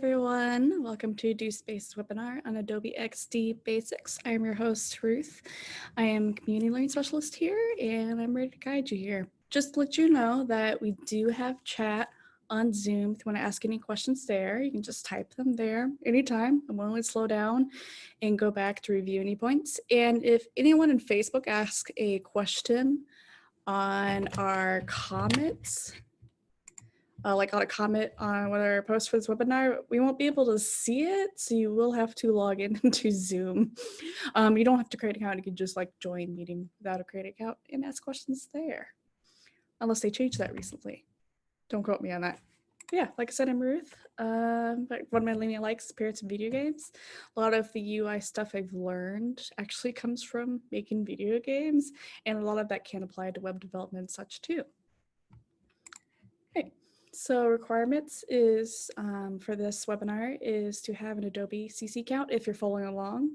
everyone. Welcome to Do Space webinar on Adobe XD Basics. I am your host, Ruth. I am Community Learning Specialist here, and I'm ready to guide you here. Just to let you know that we do have chat on Zoom. If you want to ask any questions there, you can just type them there anytime. I'm willing to slow down and go back to review any points. And if anyone in Facebook asks a question on our comments, like on a comment on one of our posts for this webinar, we won't be able to see it, so you will have to log in into Zoom. You don't have to create an account, you can just like join meeting without a created account and ask questions there, unless they changed that recently. Don't quote me on that. But yeah, like I said, I'm Ruth. But one of my linear likes appearance in video games. A lot of the UI stuff I've learned actually comes from making video games, and a lot of that can apply to web development and such too. Okay. So requirements is for this webinar is to have an Adobe CC account if you're following along,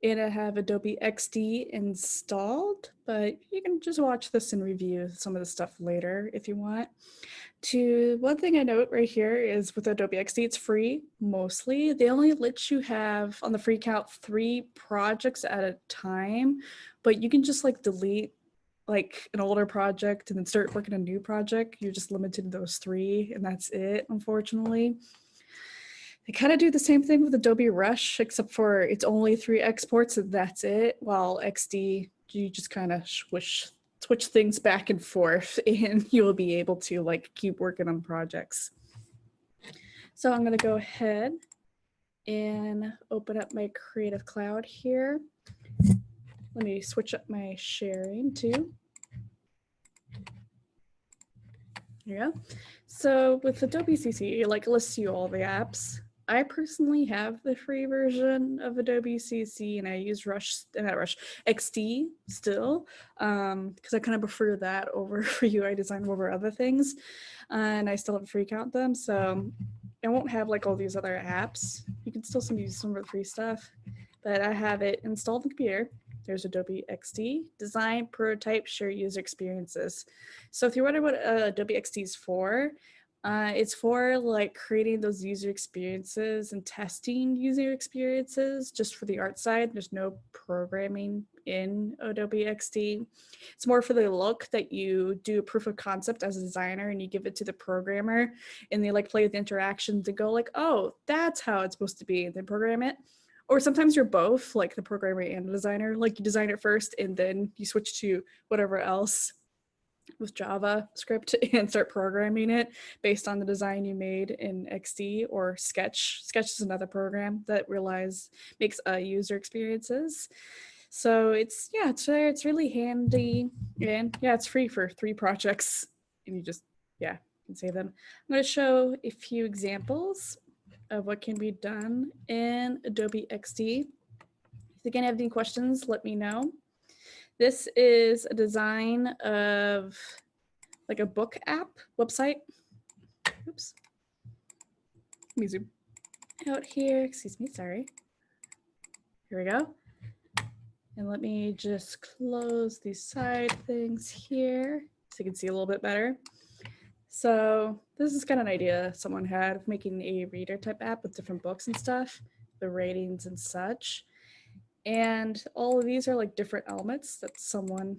and I have Adobe XD installed, but you can just watch this and review some of the stuff later if you want. One thing I note right here is with Adobe XD, it's free mostly. They only let you have on the free account 3 projects at a time, but you can just like delete like an older project and then start working a new project. You're just limited to those 3 and that's it, unfortunately. They kind of do the same thing with Adobe Rush, except for it's only 3 exports and that's it. While XD, you just kind of switch things back and forth and you'll be able to like keep working on projects. So I'm going to go ahead and open up my Creative Cloud here. Let me switch up my sharing too. Here we go. So with Adobe CC, like lists you all the apps. I personally have the free version of Adobe CC and I use XD still, because I kind of prefer that over for UI design over other things. And I still have a free account them, so I won't have like all these other apps. You can still use some of the free stuff, but I have it installed on the computer. There's Adobe XD, design, prototype, share user experiences. So if you're wondering what Adobe XD is for, it's for like creating those user experiences and testing user experiences just for the art side. There's no programming in Adobe XD. It's more for the look that you do a proof of concept as a designer and you give it to the programmer and they like play with the interactions and go like, oh, that's how it's supposed to be, and then program it. Or sometimes you're both, like the programmer and the designer, like you design it first and then you switch to whatever else with JavaScript and start programming it based on the design you made in XD or Sketch. Sketch is another program that makes user experiences. So it's really handy, and yeah, it's free for 3 projects and you just, yeah, you can save them. I'm going to show a few examples of what can be done in Adobe XD. If you again have any questions, let me know. This is a design of like a book app website. Oops. Let me zoom out here. Excuse me, sorry. Here we go. And let me just close these side things here so you can see a little bit better. So this is kind of an idea someone had of making a reader type app with different books and stuff, the ratings and such. And all of these are like different elements that someone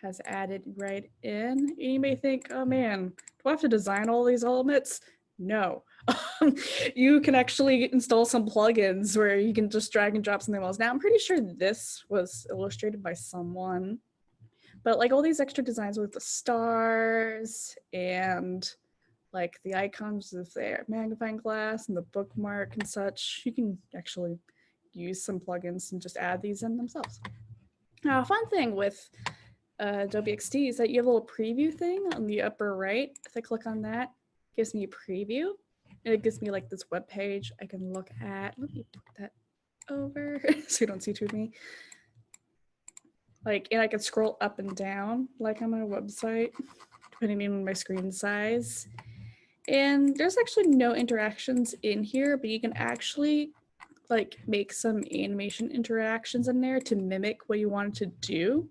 has added right in. And you may think, oh man, do I have to design all these elements? No. You can actually install some plugins where you can just drag and drop something else. Now I'm pretty sure this was illustrated by someone, but like all these extra designs with the stars and like the icons with their magnifying glass and the bookmark and such, you can actually use some plugins and just add these in themselves. Now, a fun thing with Adobe XD is that you have a little preview thing on the upper right. If I click on that, it gives me a preview. And it gives me like this web page I can look at. Let me put that over so you don't see too of me. Like, and I can scroll up and down like on my website, depending on my screen size. And there's actually no interactions in here, but you can actually like make some animation interactions in there to mimic what you want it to do.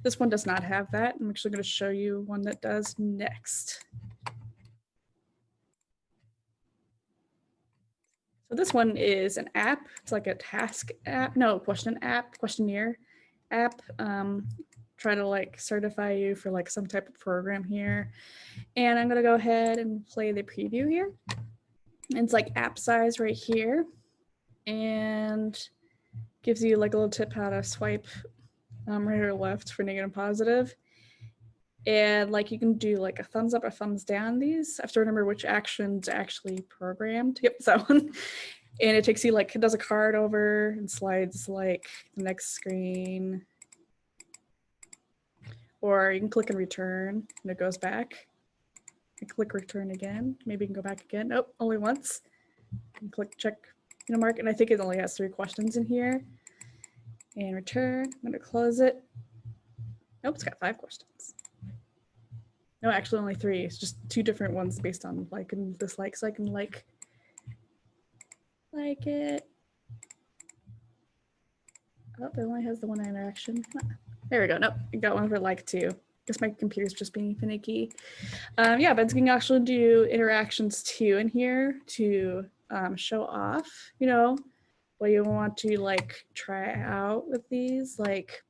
This one does not have that. I'm actually going to show you one that does next. So this one is an app. It's like a task app, no, questionnaire app. Try to like certify you for like some type of program here. And I'm gonna go ahead and play the preview here. It's like app size right here, and gives you like a little tip how to swipe right or left for negative and positive. And like you can do like a thumbs up or thumbs down these. I have to remember which action's actually programmed. Yep, that one. And it takes you like, it does a card over and slides like the next screen. Or you can click and return and it goes back. And click return again. Maybe you can go back again. Nope, only once. And click check mark. And I think it only has 3 questions in here. And return. I'm gonna close it. Nope, it's got 5 questions. No, actually only 3. It's just 2 different ones based on like and dislike. So I can like it. Oh, it only has the 1 interaction. There we go. Nope, I got one for like 2. Guess my computer's just being finicky. Yeah, but you can actually do interactions too in here to show off, what you want to like try out with these. Like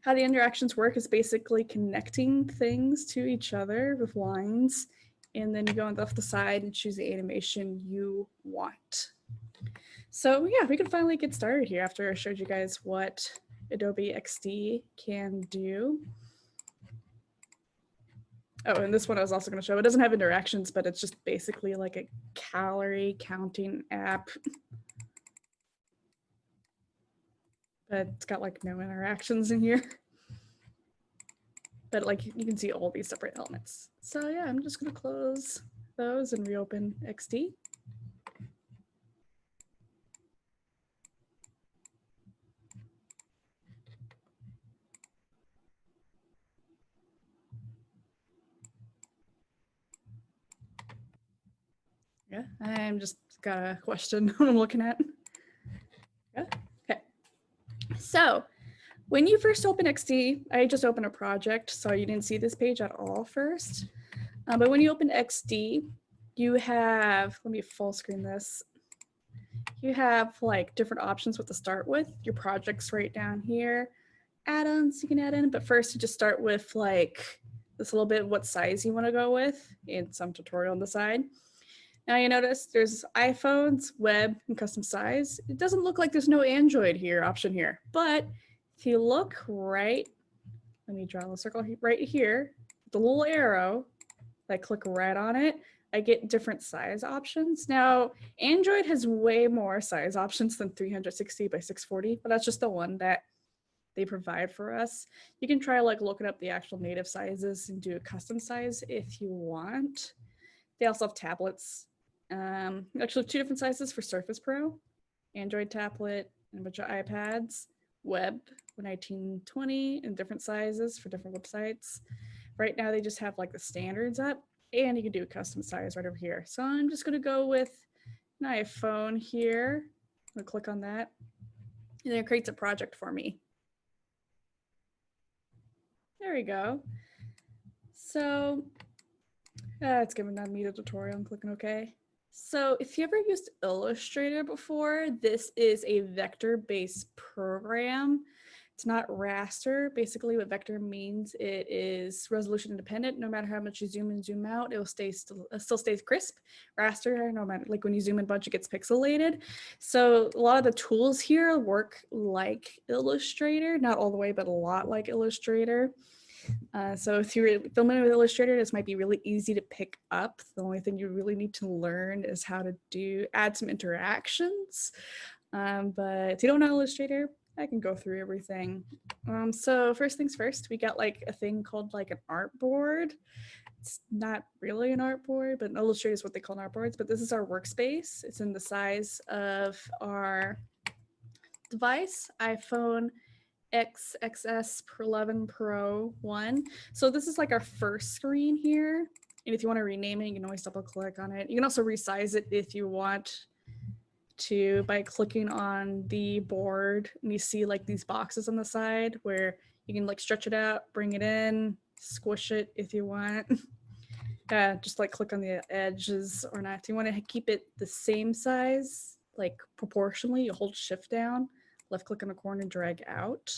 how the interactions work is basically connecting things to each other with lines, and then you go on the left side and choose the animation you want. So yeah, we can finally get started here after I showed you guys what Adobe XD can do. Oh, and this one I was also going to show. It doesn't have interactions, but it's just basically like a calorie counting app. But it's got like no interactions in here. But like you can see all these separate elements. So yeah, I'm just going to close those and reopen XD. Yeah, I'm just got a question what I'm looking at. Yeah, okay. So when you first open XD, I just opened a project, so you didn't see this page at all first. But when you open XD, you have, let me full screen this. You have like different options what to start with. Your projects right down here, add-ons you can add in, but first you just start with like this little bit what size you want to go with and some tutorial on the side. Now you notice there's iPhones, web, and custom size. It doesn't look like there's no Android here option here, but if you look right, let me draw a circle right here, the little arrow, I click right on it, I get different size options. Now, Android has way more size options than 360 by 640, but that's just the one that they provide for us. You can try like looking up the actual native sizes and do a custom size if you want. They also have tablets. Actually 2 different sizes for Surface Pro, Android tablet, and a bunch of iPads, web 1920 in different sizes for different websites. Right now they just have like the standards up, and you can do a custom size right over here. So I'm just gonna go with an iPhone here. I'm gonna click on that, and then it creates a project for me. There we go. So it's giving me the tutorial. I'm clicking OK. So if you ever used Illustrator before, this is a vector-based program. It's not raster. Basically what vector means, it is resolution independent. No matter how much you zoom in, zoom out, it will still stays crisp. Raster, no matter, like when you zoom in a bunch, it gets pixelated. So a lot of the tools here work like Illustrator, not all the way, but a lot like Illustrator. So if you're familiar with Illustrator, this might be really easy to pick up. The only thing you really need to learn is how to add some interactions. But if you don't know Illustrator, I can go through everything. So first things first, we got like a thing called like an artboard. It's not really an artboard, but Illustrator is what they call an artboards. But this is our workspace. It's in the size of our device, iPhone XS 11 Pro 1. So this is like our first screen here. And if you want to rename it, you can always double click on it. You can also resize it if you want to by clicking on the board, and you see like these boxes on the side where you can like stretch it out, bring it in, squish it if you want. Just like click on the edges or not. You want to keep it the same size, like proportionally. You hold shift down, left click on the corner, drag out.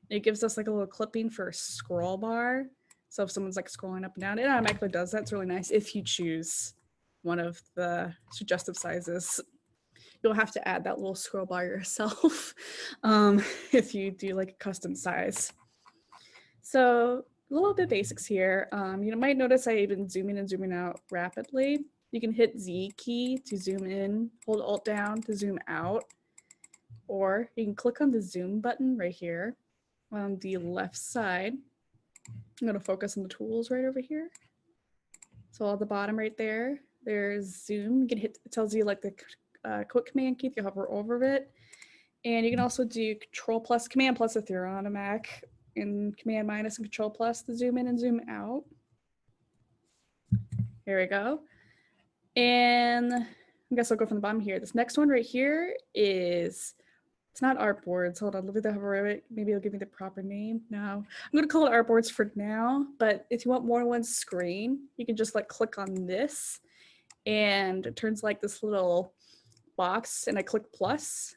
It gives us like a little clipping for a scroll bar. So if someone's like scrolling up and down, it automatically does that. It's really nice if you choose one of the suggestive sizes. You'll have to add that little scroll bar yourself if you do like a custom size. So a little bit basics here. You might notice I've been zooming and zooming out rapidly. You can hit Z key to zoom in, hold Alt down to zoom out, or you can click on the zoom button right here on the left side. I'm going to focus on the tools right over here. So at the bottom right there, there's zoom. You can hit, it tells you like the quick command key if you hover over it. And you can also do Control plus, Command plus if you're on a Mac, and Command minus and Control plus to zoom in and zoom out. Here we go. And I guess I'll go from the bottom here. This next one right here is, it's not artboards. Hold on, let me hover it. Maybe it'll give me the proper name. No, I'm gonna call it artboards for now, but if you want more than one screen, you can just like click on this and it turns like this little box and I click plus.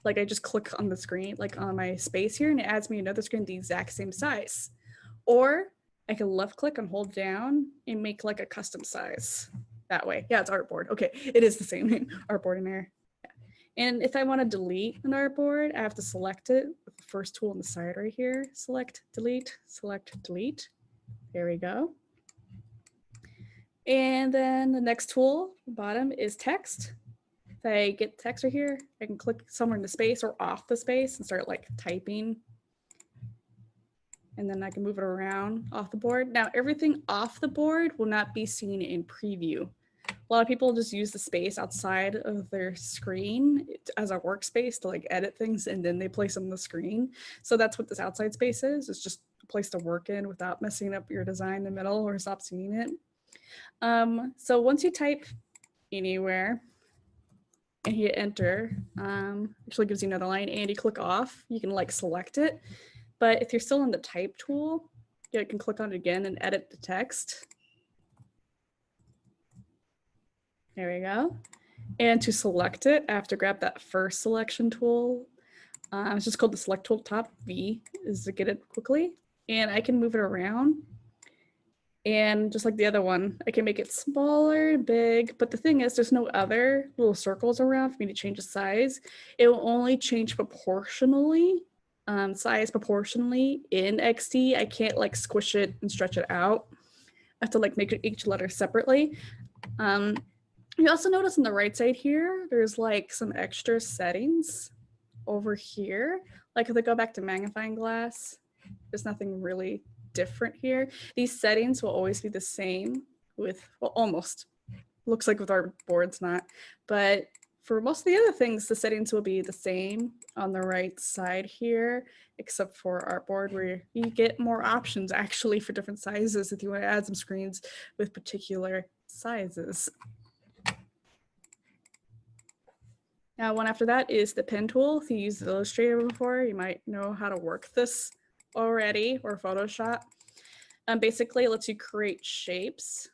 Like I just click on the screen, like on my space here, and it adds me another screen the exact same size. Or I can left click and hold down and make like a custom size that way. Yeah, it's artboard. Okay, it is the same name, artboard in there. Yeah. And if I want to delete an artboard, I have to select it with the first tool on the side right here. Select, delete, select, delete. There we go. And then the next tool, bottom, is text. If I get text right here, I can click somewhere in the space or off the space and start like typing. And then I can move it around off the board. Now everything off the board will not be seen in preview. A lot of people just use the space outside of their screen as a workspace to like edit things and then they place them on the screen. So that's what this outside space is. It's just a place to work in without messing up your design in the middle or stop seeing it. So once you type anywhere, and hit enter, actually gives you another line, and you click off, you can like select it. But if you're still in the type tool, you can click on it again and edit the text. There we go. And to select it, I have to grab that first selection tool. It's just called the select tool top. V is to get it quickly. And I can move it around. And just like the other one, I can make it smaller, big, but the thing is there's no other little circles around for me to change the size. It will only change proportionally, size proportionally in XD. I can't like squish it and stretch it out. I have to like make each letter separately. You also notice on the right side here, there's like some extra settings over here. Like if I go back to magnifying glass, there's nothing really different here. These settings will always be the same with, well, almost. Looks like with our boards not, but for most of the other things, the settings will be the same on the right side here, except for artboard where you get more options actually for different sizes if you want to add some screens with particular sizes. Now, one after that is the pen tool. If you used Illustrator before, you might know how to work this already, or Photoshop. Basically, it lets you create shapes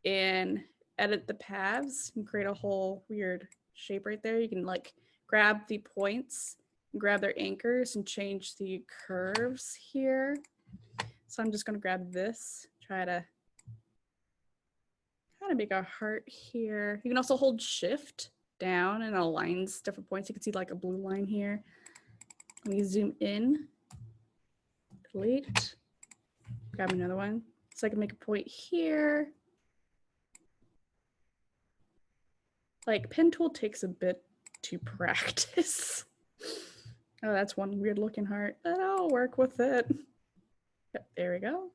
and edit the paths and create a whole weird shape right there. You can like grab the points, grab their anchors and change the curves here. So I'm just going to grab this, try to kind of make a heart here. You can also hold shift down and it aligns different points. You can see like a blue line here. Let me zoom in, delete, grab another one. So I can make a point here. Like pen tool takes a bit to practice. Oh, that's one weird looking heart, but I'll work with it. Yep, there we go.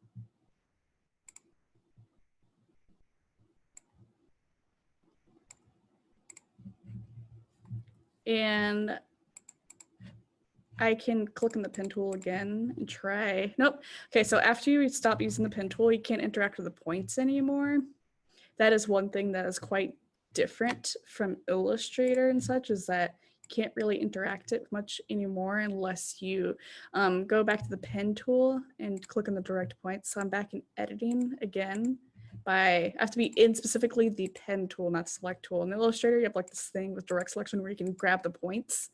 And I can click on the pen tool again and try. Nope. Okay, so after you stop using the pen tool, you can't interact with the points anymore. That is one thing that is quite different from Illustrator and such, is that you can't really interact it much anymore unless you go back to the pen tool and click on the direct points. So I'm back in editing again. by, I have to be in specifically the pen tool, not select tool. In Illustrator, you have like this thing with direct selection where you can grab the points,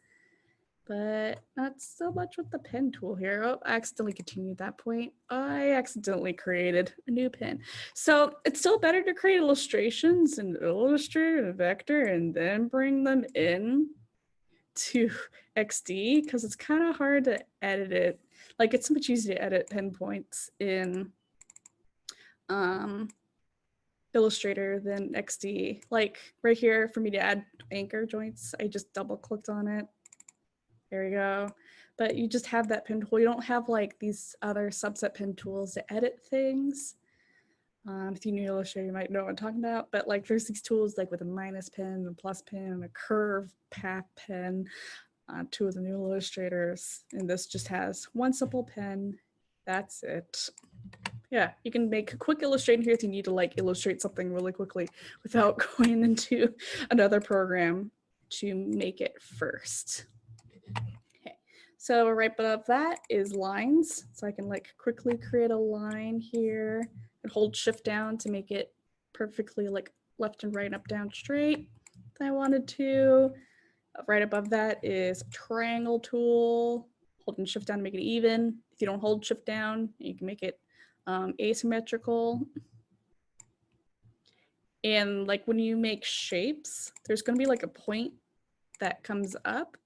but not so much with the pen tool here. Oh, I accidentally continued that point. I accidentally created a new pen. So it's still better to create illustrations in Illustrator and Vector and then bring them in to XD, because it's kind of hard to edit it. Like, it's so much easier to edit pen points in Illustrator than XD. Like right here, for me to add anchor joints, I just double clicked on it. There we go. But you just have that pen tool. You don't have like these other subset pen tools to edit things. If you knew Illustrator, you might know what I'm talking about. But like there's these tools like with a minus pen, a plus pen, a curve path pen, two of the new Illustrators. And this just has one simple pen. That's it. Yeah, you can make a quick illustration here if you need to like illustrate something really quickly without going into another program to make it first. Okay, so right above that is lines. So I can like quickly create a line here and hold shift down to make it perfectly like left and right, up, down, straight if I wanted to. Right above that is triangle tool, holding shift down to make it even. If you don't hold shift down, you can make it asymmetrical. And like when you make shapes, there's going to be like a point that comes up,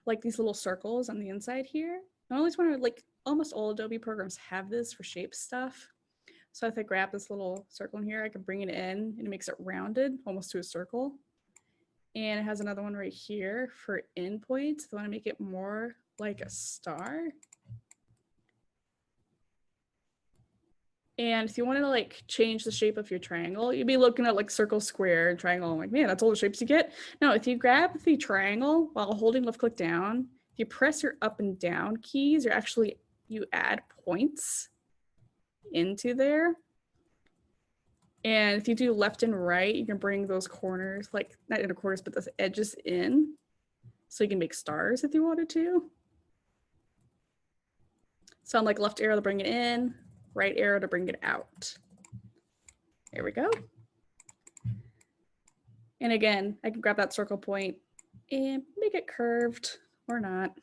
like these little circles on the inside here. I always wonder, like almost all Adobe programs have this for shape stuff. So if I grab this little circle in here, I can bring it in and it makes it rounded almost to a circle. And it has another one right here for endpoints. If I want to make it more like a star. And if you want to like change the shape of your triangle, you'd be looking at like circle, square, and triangle. I'm like, man, that's all the shapes you get. No, if you grab the triangle while holding left click down, if you press your up and down keys, you add points into there. And if you do left and right, you can bring those corners, like not inner corners, but the edges in. So you can make stars if you wanted to. So I'm like left arrow to bring it in, right arrow to bring it out. There we go. And again, I can grab that circle point and make it curved or not.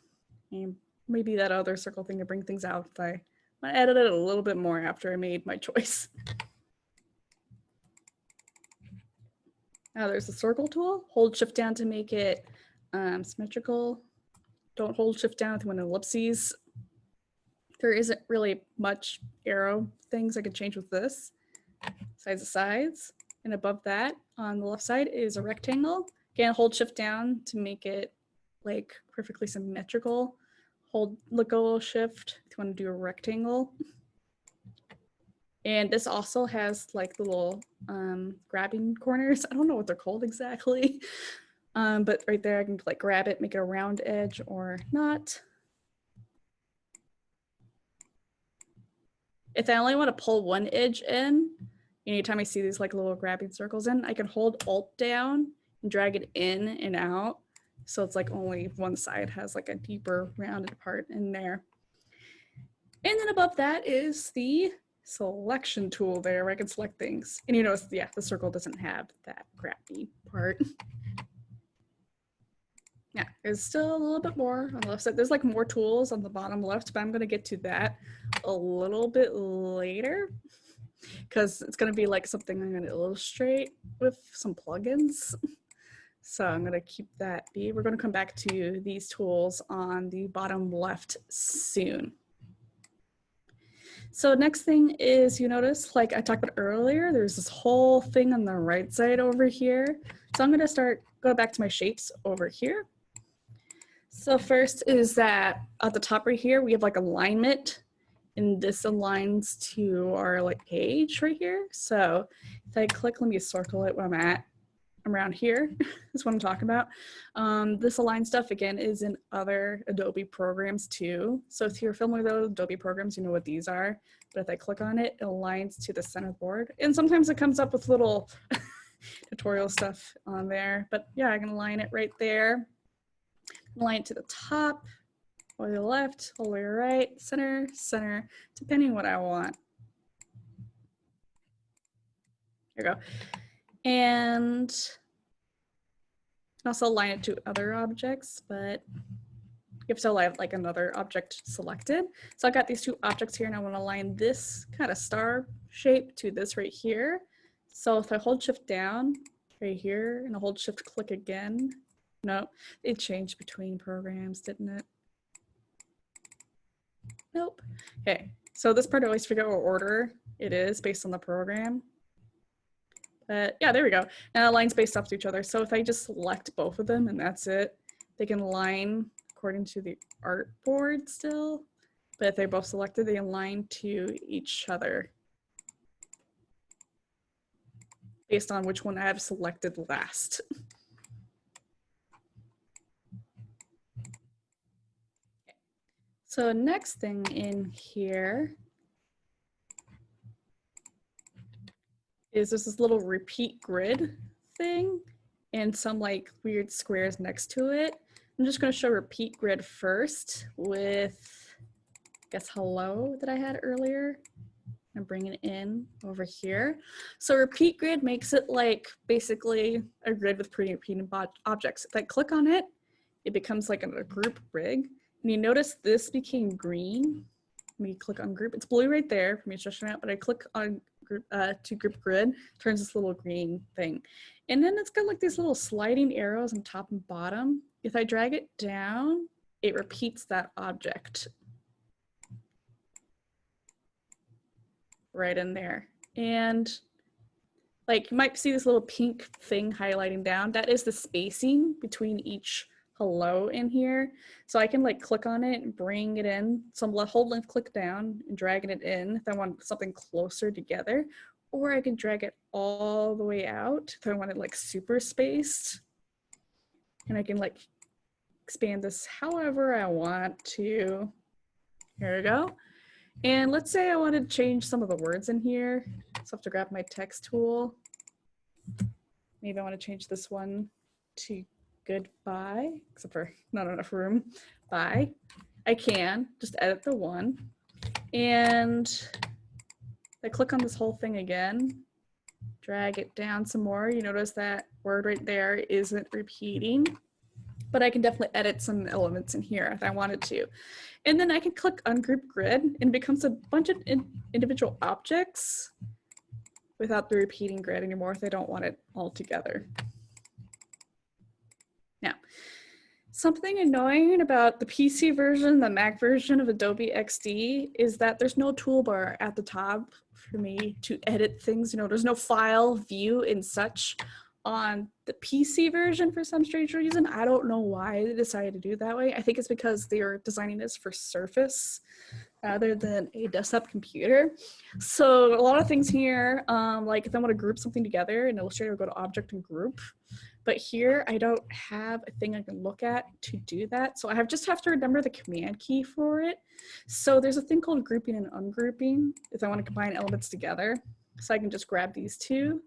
And maybe that other circle thing to bring things out if I want to edit it a little bit more after I made my choice. Now there's the circle tool. Hold shift down to make it symmetrical. Don't hold shift down if you want ellipses. There isn't really much arrow things I can change with this. Sides to sides. And above that, on the left side, is a rectangle. Again, hold shift down to make it like perfectly symmetrical. Let go shift if you want to do a rectangle. And this also has like the little grabbing corners. I don't know what they're called exactly. But right there, I can like grab it, make it a round edge or not. If I only want to pull one edge in, anytime I see these like little grabbing circles in, I can hold Alt down and drag it in and out. So it's like only one side has like a deeper rounded part in there. And then above that is the selection tool there where I can select things. And you notice, yeah, the circle doesn't have that grabby part. Yeah, there's still a little bit more on the left side. There's like more tools on the bottom left, but I'm going to get to that a little bit later because it's going to be like something I'm going to illustrate with some plugins. So I'm going to keep that be. We're going to come back to these tools on the bottom left soon. So next thing is, you notice, like I talked about earlier, there's this whole thing on the right side over here. So I'm going to go back to my shapes over here. So first is that at the top right here, we have like alignment, and this aligns to our like page right here. So if I click, let me circle it where I'm at. Around here is what I'm talking about. This align stuff again is in other Adobe programs too. So if you're familiar with Adobe programs, you know what these are. But if I click on it, it aligns to the center board. And sometimes it comes up with little tutorial stuff on there. But yeah, I can align it right there. Align it to the top, or the left, all the way right, center, depending on what I want. There you go. And also align it to other objects, but you have to align like another object selected. So I got these two objects here and I want to align this kind of star shape to this right here. So if I hold shift down right here and I hold shift click again, no, it changed between programs, didn't it? Nope. Okay, so this part I always forget what order it is based on the program. But yeah, there we go. Now the lines based off to each other. So if I just select both of them and that's it, they can align according to the artboard still. But if they're both selected, they align to each other based on which one I have selected last. So next thing in here is there's this little repeat grid thing and some like weird squares next to it. I'm just going to show repeat grid first with, I guess, hello that I had earlier. I'm bringing it in over here. So repeat grid makes it like basically a grid with pre-repeating objects. If I click on it, it becomes like a group rig. And you notice this became green. Let me click on group. It's blue right there for me stretching out, but I click on group to group grid, turns this little green thing. And then it's got like these little sliding arrows on top and bottom. If I drag it down, it repeats that object right in there. And like you might see this little pink thing highlighting down. That is the spacing between each hello in here. So I can like click on it and bring it in. So I'm hold left click down and dragging it in if I want something closer together, or I can drag it all the way out if I want it like super spaced. And I can like expand this however I want to. Here we go. And let's say I want to change some of the words in here. So I have to grab my text tool. Maybe I want to change this one to goodbye, except for not enough room. Bye. I can just edit the one. And I click on this whole thing again, drag it down some more. You notice that word right there isn't repeating, but I can definitely edit some elements in here if I wanted to. And then I can click ungroup grid and it becomes a bunch of individual objects without the repeating grid anymore if I don't want it all together. Now, something annoying about the PC version, the Mac version of Adobe XD is that there's no toolbar at the top for me to edit things. You know, there's no file, view, and such on the PC version for some strange reason. I don't know why they decided to do it that way. I think it's because they are designing this for Surface rather than a desktop computer. So a lot of things here, like if I want to group something together in Illustrator, I'll go to Object and Group. But here I don't have a thing I can look at to do that. So I just have to remember the command key for it. So there's a thing called grouping and ungrouping if I want to combine elements together. So I can just grab these two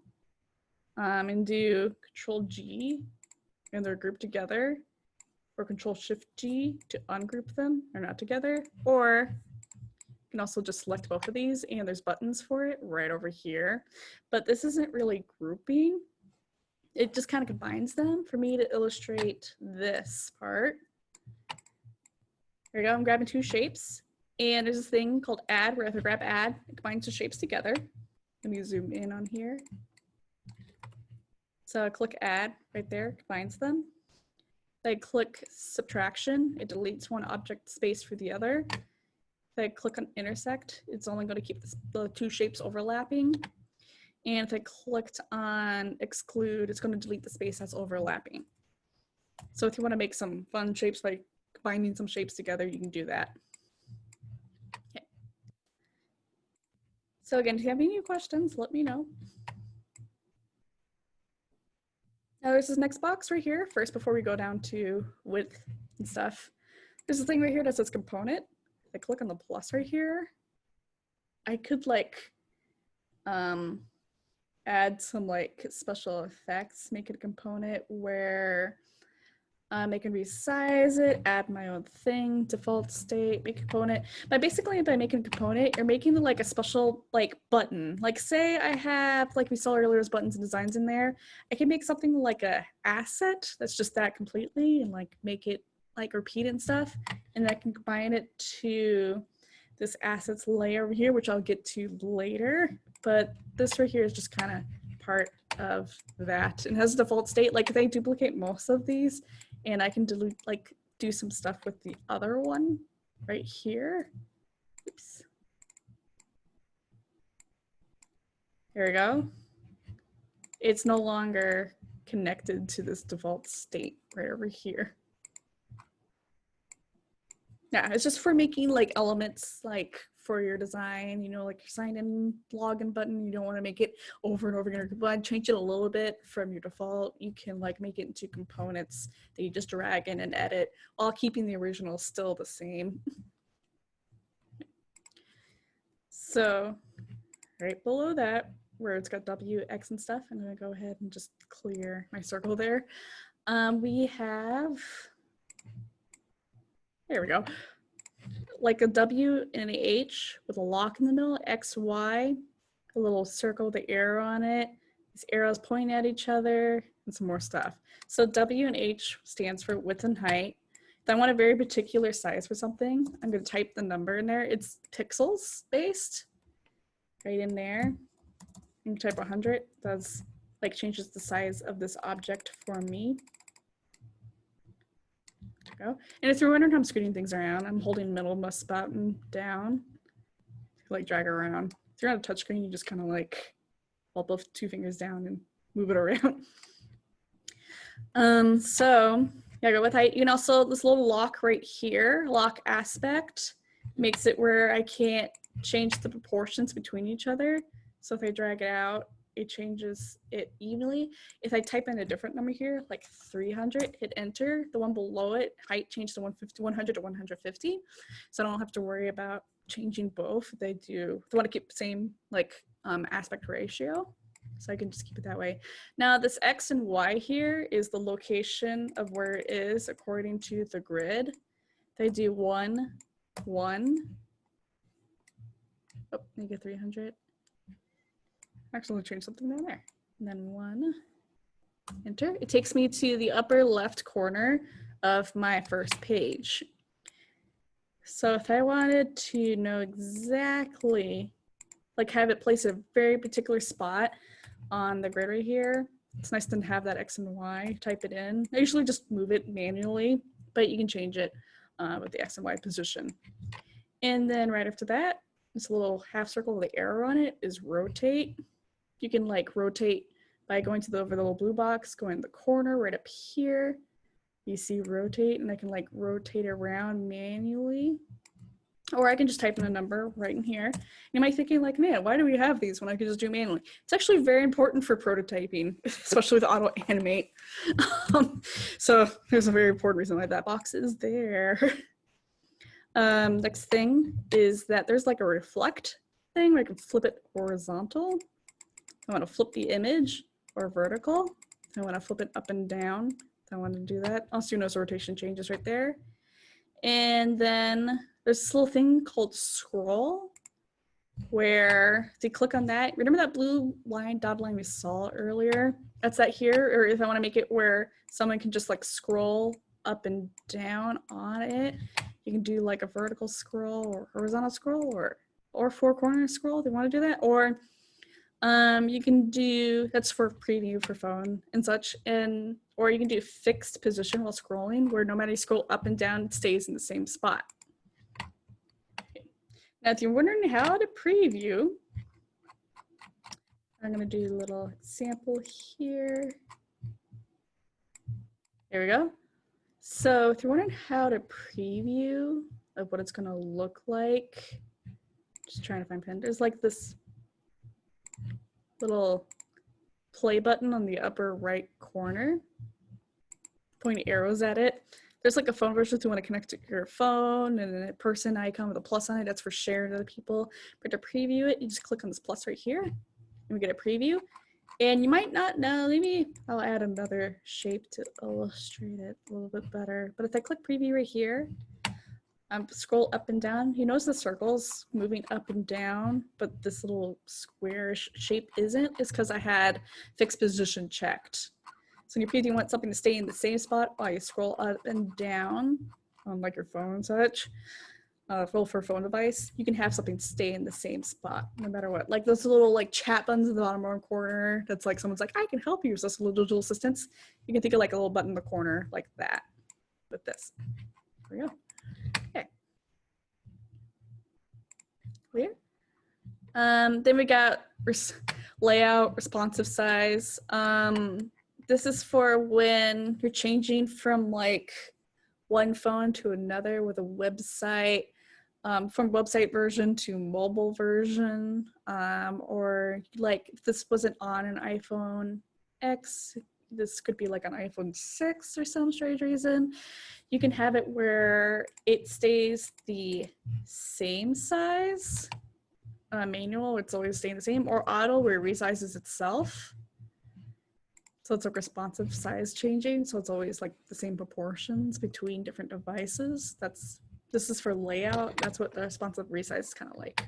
and do Control G and they're grouped together, or Control Shift G to ungroup them. They're not together. Or you can also just select both of these and there's buttons for it right over here. But this isn't really grouping. It just kind of combines them for me to illustrate this part. Here we go, I'm grabbing two shapes. And there's this thing called add, where if I grab add, it combines the shapes together. Let me zoom in on here. So I click add right there, combines them. If I click subtraction, it deletes one object space for the other. If I click on intersect, it's only going to keep the two shapes overlapping. And if I clicked on exclude, it's going to delete the space that's overlapping. So if you want to make some fun shapes by combining some shapes together, you can do that. Okay. So again, if you have any questions, let me know. Now there's this next box right here. First, before we go down to width and stuff, there's a thing right here that says component. If I click on the plus right here, I could like add some like special effects, make it a component where I can resize it, add my own thing, default state, make a component. By making a component, you're making like a special like button. Like say I have, like we saw earlier, there's buttons and designs in there. I can make something like a asset that's just that completely and like make it like repeat and stuff. And I can combine it to this assets layer over here, which I'll get to later. But this right here is just kind of part of that. And has a default state. Like they duplicate most of these. And I can do some stuff with the other one right here. Oops. Here we go. It's no longer connected to this default state right over here. Yeah, it's just for making like elements like for your design, you know, like your sign in login button. You don't want to make it over and over again. But change it a little bit from your default. You can like make it into components that you just drag in and edit while keeping the original still the same. So right below that, where it's got W, X and stuff, I'm gonna go ahead and just clear my circle there. We have, there we go, like a W and an H with a lock in the middle, X, Y, a little circle with the arrow on it. These arrows pointing at each other and some more stuff. So W and H stands for width and height. If I want a very particular size for something, I'm going to type the number in there. It's pixels based right in there. You can type 100. That's like changes the size of this object for me. Go. And if you're wondering how I'm scooting things around, I'm holding middle mouse button down to like drag around. If you're on a touchscreen, you just kind of like hold both 2 fingers down and move it around. So yeah, go with height. You can also, this little lock right here, lock aspect, makes it where I can't change the proportions between each other. So if I drag it out, it changes it evenly. If I type in a different number here, like 300, hit enter, the one below it, height changed to 100 to 150. So I don't have to worry about changing both. They want to keep the same like aspect ratio. So I can just keep it that way. Now this X and Y here is the location of where it is according to the grid. They do 1, 1. Oh, make it 300. Actually, change something down there. And then 1, enter. It takes me to the upper left corner of my first page. So if I wanted to know exactly, like have it placed at a very particular spot on the grid right here, it's nice to have that X and Y, type it in. I usually just move it manually, but you can change it with the X and Y position. And then right after that, this little half circle with the arrow on it is rotate. You can like rotate by going to over the little blue box, going in the corner right up here. You see rotate, and I can like rotate around manually. Or I can just type in a number right in here. You might be thinking like, man, why do we have these when I could just do manually? It's actually very important for prototyping, especially with auto animate. So there's a very important reason why that box is there. Next thing is that there's like a reflect thing where I can flip it horizontal. I want to flip the image or vertical. I want to flip it up and down. I want to do that. Also notice rotation changes right there. And then there's this little thing called scroll, where if you click on that, remember that blue line, dotted line we saw earlier? That's that here. Or if I want to make it where someone can just like scroll up and down on it, you can do like a vertical scroll or horizontal scroll or 4-corner scroll if you want to do that. Or you can do, that's for preview for phone and such, or you can do fixed position while scrolling, where no matter you scroll up and down, it stays in the same spot. Okay. Now, if you're wondering how to preview, I'm going to do a little example here. There we go. So if you're wondering how to preview of what it's going to look like, just trying to find pen, there's like this little play button on the upper right corner, pointing arrows at it. There's like a phone version if you want to connect to your phone, and a person icon with a plus on it, that's for sharing to other people. But to preview it, you just click on this plus right here, and we get a preview. And you might not know, maybe I'll add another shape to illustrate it a little bit better. But if I click preview right here, scroll up and down, you notice the circles moving up and down, but this little squarish shape isn't. It's because I had fixed position checked. So in your preview, you want something to stay in the same spot while you scroll up and down on like your phone and such. For a phone device, you can have something stay in the same spot no matter what. Like those little like chat buttons in the bottom right corner. That's like someone's like, I can help you with this little digital assistance. You can think of like a little button in the corner like that with this. There we go. Okay. Clear? Then we got layout, responsive size. This is for when you're changing from like one phone to another with a website, from website version to mobile version, or like if this wasn't on an iPhone X, this could be like an iPhone 6 or some strange reason. You can have it where it stays the same size. Manual, it's always staying the same, or auto, where it resizes itself. So it's a responsive size changing, so it's always like the same proportions between different devices. This is for layout. That's what the responsive resize is kind of like.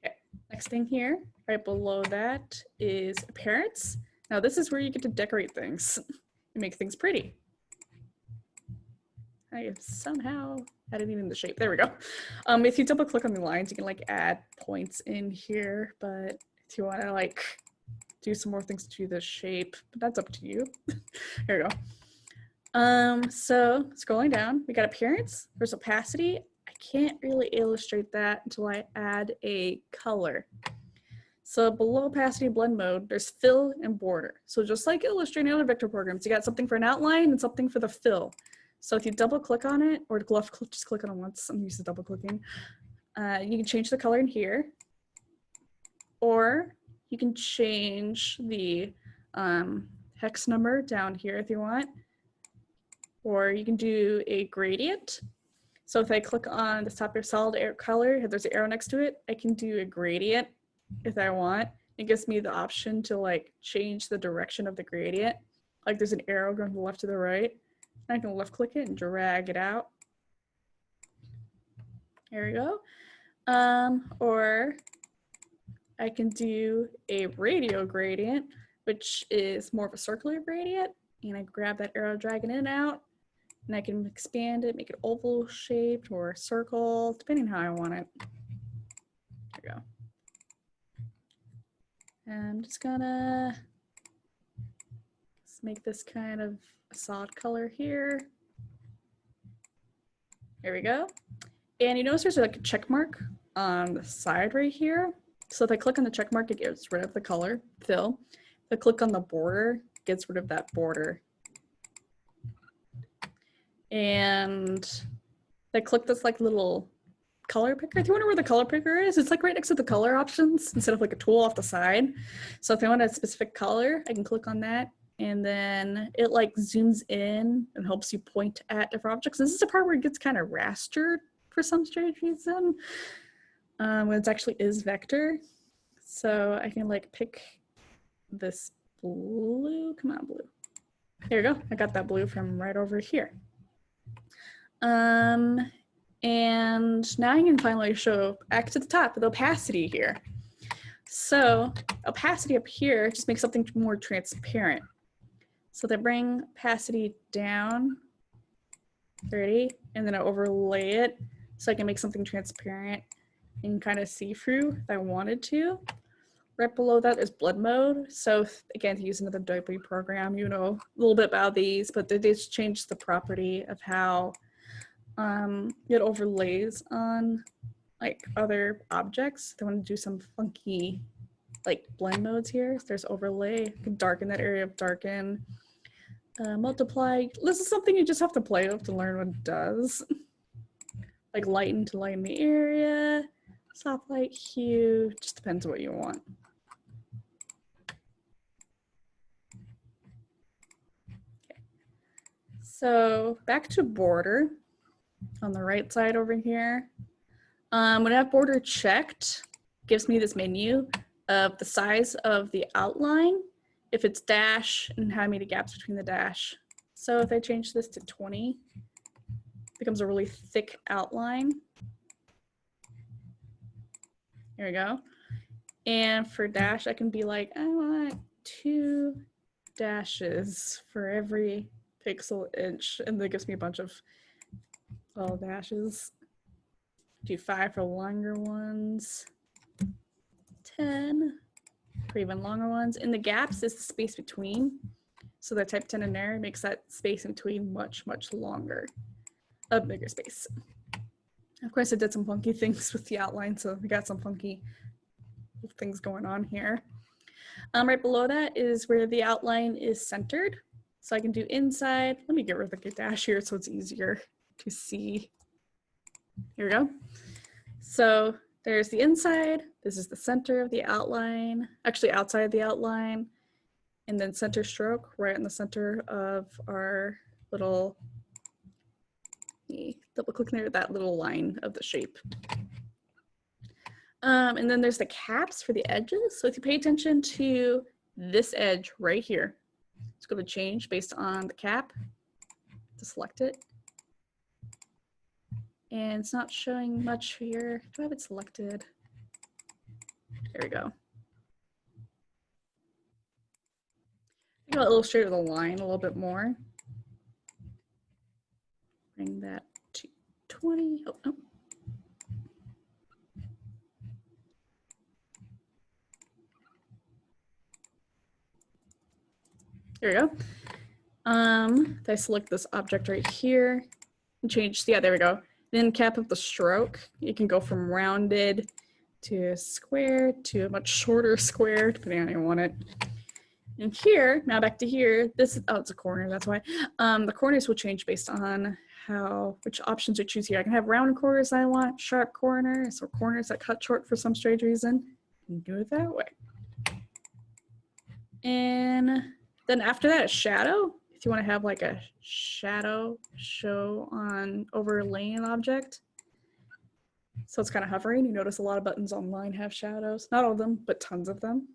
Okay, next thing here, right below that is appearance. Now this is where you get to decorate things and make things pretty. I have somehow added it in the shape. There we go. If you double click on the lines, you can like add points in here, but if you want to like do some more things to the shape, but that's up to you. There we go. So scrolling down, we got appearance, there's opacity. I can't really illustrate that until I add a color. So below opacity blend mode, there's fill and border. So just like illustrating other vector programs, you got something for an outline and something for the fill. So if you double click on it, or just click on it once, I'm used to double clicking, you can change the color in here, or you can change the hex number down here if you want, or you can do a gradient. So if I click on the top of solid color, if there's an arrow next to it, I can do a gradient if I want. It gives me the option to like change the direction of the gradient. Like there's an arrow going from the left to the right. I can left click it and drag it out. There we go. Or I can do a radial gradient, which is more of a circular gradient. And I grab that arrow, dragging it out, and I can expand it, make it oval shaped or circle, depending how I want it. There we go. And I'm just gonna make this kind of a solid color here. There we go. And you notice there's like a check mark on the side right here. So if I click on the check mark, it gets rid of the color fill. If I click on the border, it gets rid of that border. And if I click this like little color picker, if you wonder where the color picker is, it's like right next to the color options instead of like a tool off the side. So if I want a specific color, I can click on that, and then it like zooms in and helps you point at different objects. This is the part where it gets kind of rastered for some strange reason, when it actually is vector. So I can like pick this blue, come on blue. There you go, I got that blue from right over here. And now I can finally show back to the top with opacity here. So opacity up here just makes something more transparent. So they bring opacity down 30, and then I overlay it so I can make something transparent and kind of see through if I wanted to. Right below that is blend mode. So again, to use another Adobe program, you know a little bit about these, but they just changed the property of how it overlays on like other objects. They want to do some funky like blend modes here. So there's overlay, you can darken that area, darken, multiply. This is something you just have to play with to learn what it does. Like lighten to lighten the area, soft light, hue, just depends on what you want. Okay. So back to border on the right side over here. When I have border checked, it gives me this menu. of the size of the outline, if it's dash, and how many gaps between the dash. So if I change this to 20, it becomes a really thick outline. Here we go. And for dash, I can be like, I want 2 dashes for every pixel inch, and that gives me a bunch of little dashes. Do 5 for longer ones, 10 for even longer ones. And the gaps is the space between. So the type 10 in there makes that space in between much, much longer, a bigger space. Of course, I did some funky things with the outline, so we got some funky things going on here. Right below that is where the outline is centered. So I can do inside. Let me get rid of the dash here so it's easier to see. Here we go. So there's the inside. This is the center of the outline, actually outside the outline. And then center stroke right in the center of our little, double click there, that little line of the shape. And then there's the caps for the edges. So if you pay attention to this edge right here, it's going to change based on the cap. To select it. And it's not showing much here. Do I have it selected? There we go. I think I'll illustrate the line a little bit more. Bring that to 20. Oh, no. There we go. If I select this object right here and change, yeah, there we go. Then cap of the stroke, you can go from rounded to square to a much shorter square, depending on how you want it. And here, now back to here, this, oh, it's a corner, that's why. The corners will change based on which options you choose here. I can have round corners I want, sharp corners, or corners that cut short for some strange reason. You can do it that way. And then after that, a shadow. If you want to have like a shadow show on overlaying an object. So it's kind of hovering. You notice a lot of buttons online have shadows. Not all of them, but tons of them.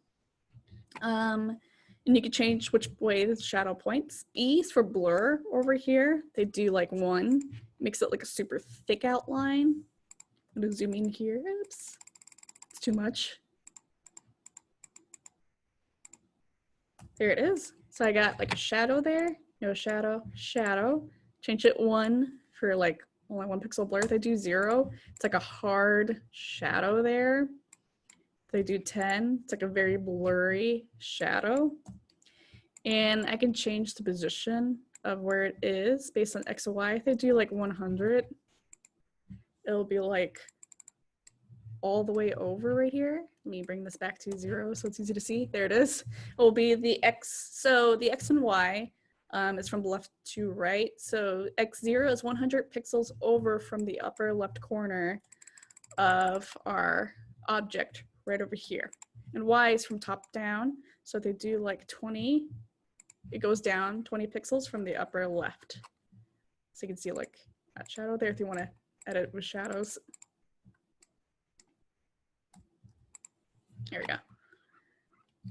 And you can change which way the shadow points. B is for blur over here. They do like 1. Makes it like a super thick outline. I'm going to zoom in here. Oops. It's too much. There it is. So I got like a shadow there, no shadow, shadow. Change it 1 for like only 1 pixel blur. If they do 0, it's like a hard shadow there. If they do 10, it's like a very blurry shadow. And I can change the position of where it is based on X and Y. If they do like 100, it'll be like all the way over right here. Let me bring this back to 0 so it's easy to see. There it is. It will be the X. So the X and Y is from left to right. So X0 is 100 pixels over from the upper left corner of our object right over here. And Y is from top down. So if they do like 20, it goes down 20 pixels from the upper left. So you can see like that shadow there if you want to edit with shadows. There we go.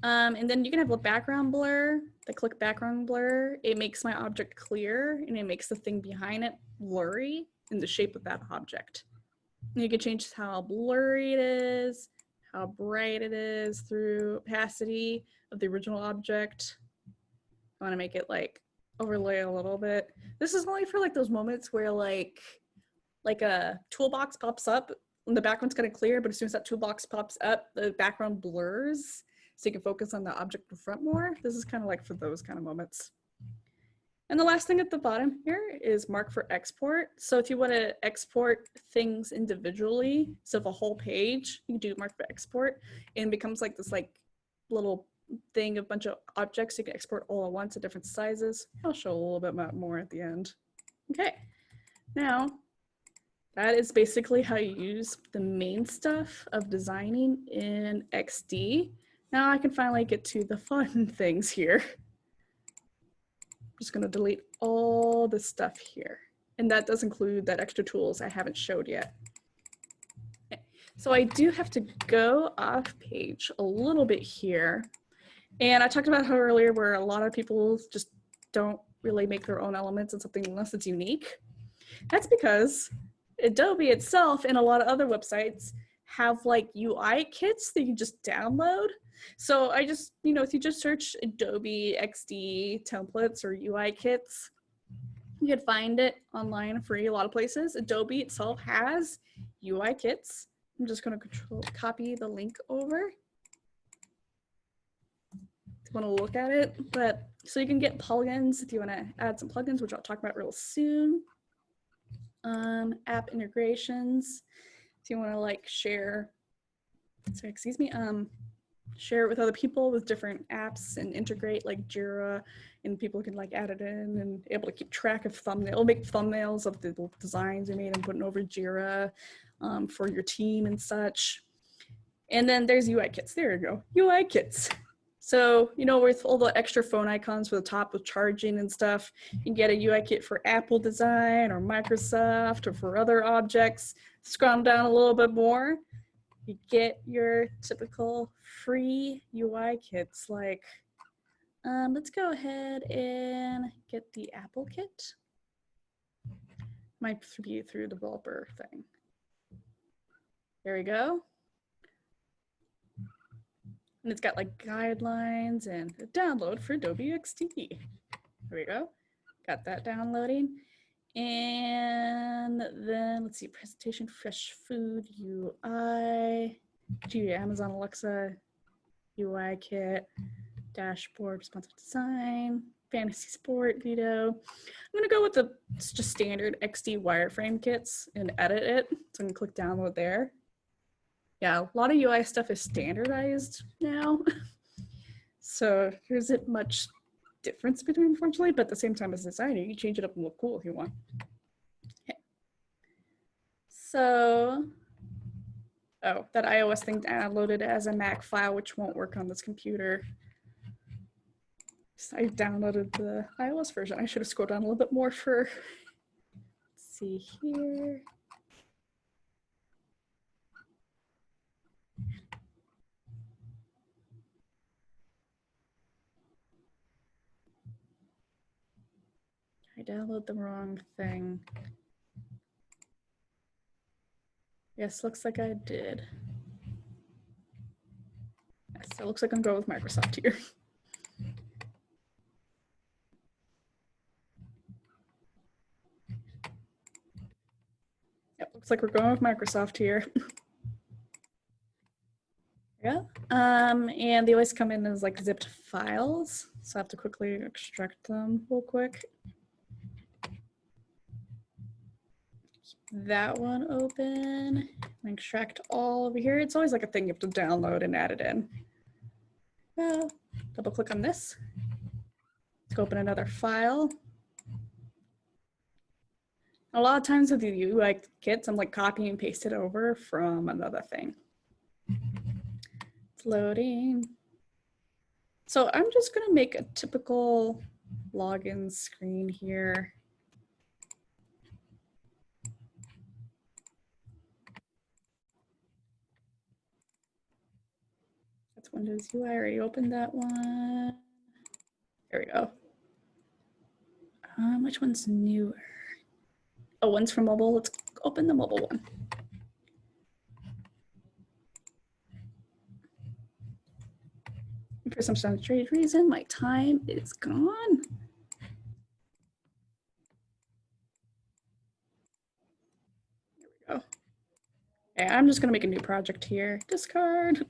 And then you can have a background blur. If I click background blur, it makes my object clear and it makes the thing behind it blurry in the shape of that object. And you can change how blurry it is, how bright it is through opacity of the original object. I want to make it like overlay a little bit. This is only for like those moments where like a toolbox pops up and the background's kind of clear, but as soon as that toolbox pops up, the background blurs so you can focus on the object in front more. This is kind of like for those kind of moments. And the last thing at the bottom here is mark for export. So if you want to export things individually, so if a whole page, you can do mark for export and it becomes like this like little thing, a bunch of objects you can export all at once at different sizes. I'll show a little bit more at the end. Okay, now that is basically how you use the main stuff of designing in XD. Now I can finally get to the fun things here. I'm just gonna delete all the stuff here. And that does include that extra tools I haven't showed yet. Okay. So I do have to go off page a little bit here. And I talked about how earlier where a lot of people just don't really make their own elements in something unless it's unique. That's because Adobe itself and a lot of other websites have like UI kits that you just download. So I just, if you just search Adobe XD templates or UI kits, you can find it online free a lot of places. Adobe itself has UI kits. I'm just going to copy the link over. If you want to look at it, but so you can get plugins if you want to add some plugins, which I'll talk about real soon. App integrations. If you want to like share it with other people with different apps and integrate like Jira, and people can like add it in and able to keep track of thumbnails, make thumbnails of the designs you made and put it over Jira for your team and such. And then there's UI kits. There you go, UI kits. So, with all the extra phone icons for the top with charging and stuff, you can get a UI kit for Apple design or Microsoft or for other objects. Scroll down a little bit more, you get your typical free UI kits like, let's go ahead and get the Apple kit. Might be through developer thing. There we go. And it's got like guidelines and a download for Adobe XD. There we go. Got that downloading. And then let's see, presentation, fresh food, UI, Amazon Alexa, UI kit, dashboard, responsive design, fantasy sport, Vito. I'm gonna go with the just standard XD wireframe kits and edit it. So I'm gonna click download there. Yeah, a lot of UI stuff is standardized now. So there isn't much difference between, unfortunately, but at the same time as designer, you can change it up and look cool if you want. Okay. So, oh, that iOS thing downloaded as a Mac file, which won't work on this computer. I downloaded the iOS version. I should have scrolled down a little bit more for, let's see here. I downloaded the wrong thing. Yes, looks like I did. Yes, it looks like I'm going with Microsoft here. Yep, looks like we're going with Microsoft here. Yeah, and they always come in as like zipped files, so I have to quickly extract them real quick. Keep that one open, and extract all over here. It's always like a thing you have to download and add it in. Double click on this. Let's open another file. A lot of times with the UI kits, I'm like copy and paste it over from another thing. It's loading. So I'm just gonna make a typical login screen here. That's Windows UI, I already opened that one. There we go. Which one's newer? Oh, one's for mobile. Let's open the mobile one. For some strange reason, my time is gone. There we go. Okay, I'm just gonna make a new project here. Discard.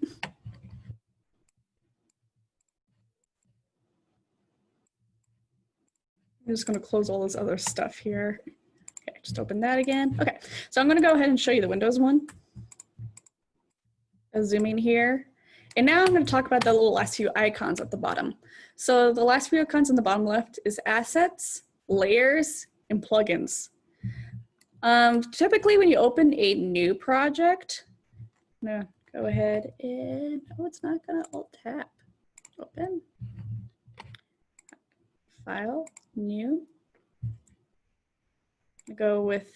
I'm just gonna close all this other stuff here. Okay, just open that again. Okay, so I'm gonna go ahead and show you the Windows one. I'll zoom in here. And now I'm gonna talk about the little last few icons at the bottom. So the last few icons on the bottom left is assets, layers, and plugins. Typically when you open a new project, I'm gonna go ahead and, oh, it's not gonna alt tab. Open. File, new. I go with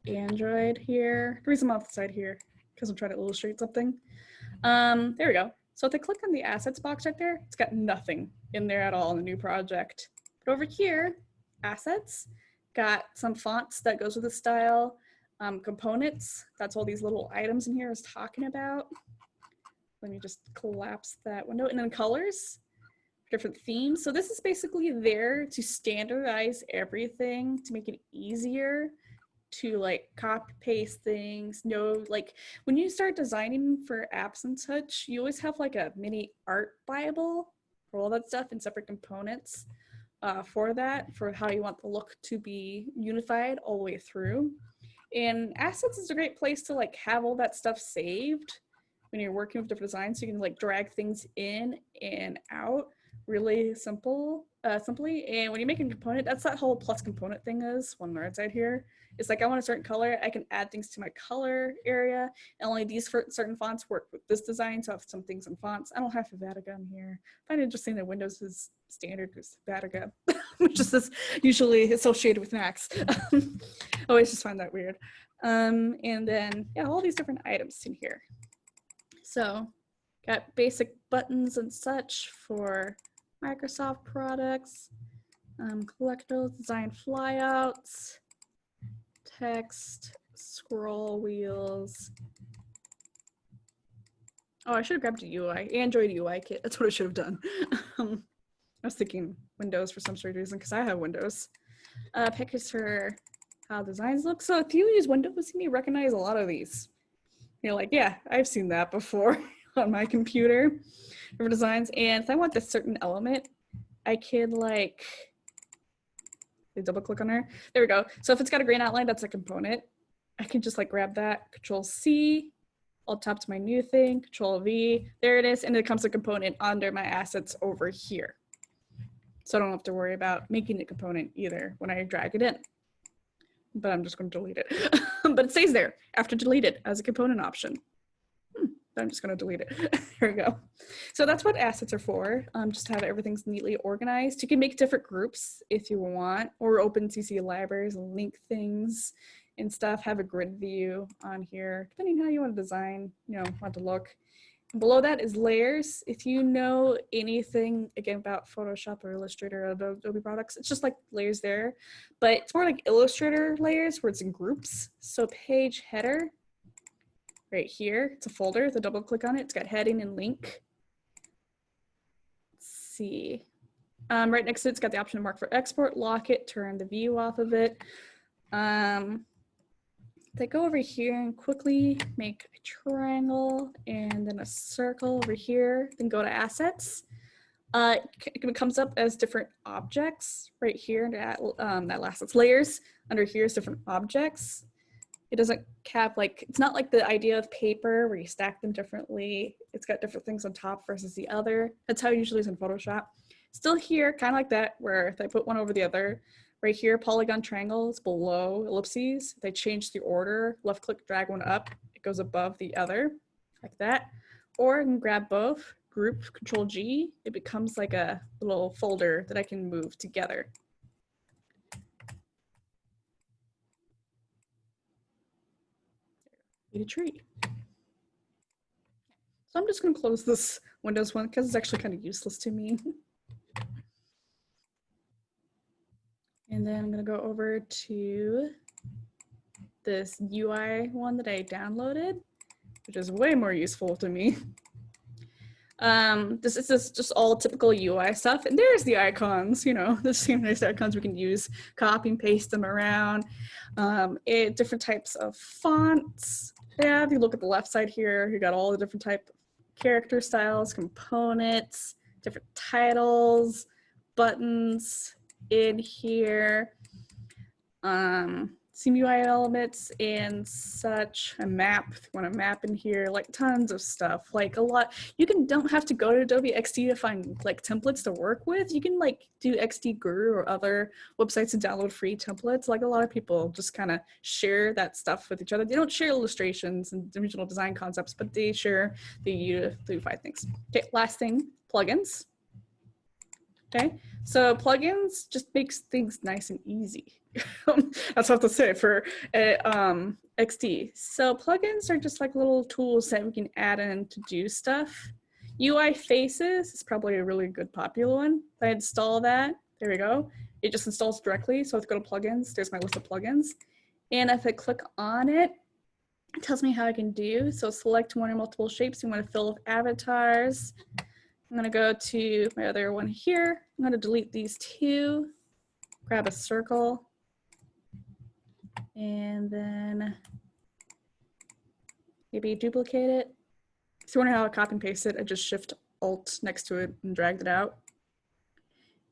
Android here. The reason I'm off the side here, because I'm trying to illustrate something. There we go. So if I click on the assets box right there, it's got nothing in there at all in the new project. But over here, assets, got some fonts that goes with the style, components, that's all these little items in here I was talking about. Let me just collapse that window. And then colors, different themes. So this is basically there to standardize everything to make it easier to like copy paste things. No, like when you start designing for apps and such, you always have like a mini art bible for all that stuff and separate components for that, for how you want the look to be unified all the way through. And assets is a great place to like have all that stuff saved when you're working with different designs, so you can like drag things in and out really simply. And when you make a component, that's that whole plus component thing is one on the right side here. It's like I want a certain color, I can add things to my color area, and only these certain fonts work with this design, so I have some things in fonts. I don't have Vatiga in here. I find it interesting that Windows is standard with Vatiga, which is this usually associated with Macs. I always just find that weird. And then, yeah, all these different items in here. So, got basic buttons and such for Microsoft products, collectibles, design flyouts, text, scroll wheels. Oh, I should have grabbed a UI, Android UI kit. That's what I should have done. I was thinking Windows for some strange reason because I have Windows. Pictures for how designs look. So if you use Windows, you may recognize a lot of these. You're like, yeah, I've seen that before on my computer for designs. And if I want this certain element, I could like double click on her. There we go. So if it's got a green outline, that's a component. I can just like grab that, Control C, I'll tap to my new thing, Control V, there it is. And it becomes a component under my assets over here. So I don't have to worry about making the component either when I drag it in. But I'm just going to delete it. But it stays there after delete it as a component option. I'm just going to delete it. There we go. So that's what assets are for, just to have everything's neatly organized. You can make different groups if you want, or open CC libraries and link things and stuff. Have a grid view on here, depending how you want to design, you know, want to look. And below that is layers. If you know anything, again, about Photoshop or Illustrator or Adobe products, it's just like layers there. But it's more like Illustrator layers where it's in groups. So page header, right here, it's a folder. The double click on it, it's got heading and link. Let's see. Right next to it, it's got the option to mark for export, lock it, turn the view off of it. They go over here and quickly make a triangle and then a circle over here, then go to assets. It comes up as different objects right here. That last, it's layers. Under here is different objects. It doesn't cap, like, it's not like the idea of paper where you stack them differently. It's got different things on top versus the other. That's how it usually is in Photoshop. Still here, kind of like that, where if I put one over the other, right here, polygon triangles below ellipses, they change the order, left click, drag one up, it goes above the other, like that. Or I can grab both, group, Control G, it becomes like a little folder that I can move together. A tree. So I'm just going to close this Windows one because it's actually kind of useless to me. And then I'm going to go over to this UI one that I downloaded, which is way more useful to me. This is just all typical UI stuff. And there's the icons, you know, the same nice icons we can use, copy and paste them around. Different types of fonts. Yeah, if you look at the left side here, you got all the different type of character styles, components, different titles, buttons in here, some UI elements and such, a map, if you want a map in here, like tons of stuff, like a lot. You don't have to go to Adobe XD to find like templates to work with. You can like do XD Guru or other websites and download free templates. Like a lot of people just kind of share that stuff with each other. They don't share illustrations and original design concepts, but they share the unified things. Okay, last thing, plugins. Okay, so plugins just makes things nice and easy. That's what I have to say for XD. So plugins are just like little tools that we can add in to do stuff. UI Faces is probably a really good popular one. If I install that, there we go. It just installs directly. So let's go to plugins. There's my list of plugins. And if I click on it, it tells me how I can do. So select one or multiple shapes you want to fill with avatars. I'm gonna go to my other one here. I'm gonna delete these two, grab a circle, and then maybe duplicate it. If you wonder how I copy and paste it, I just Shift Alt next to it and dragged it out.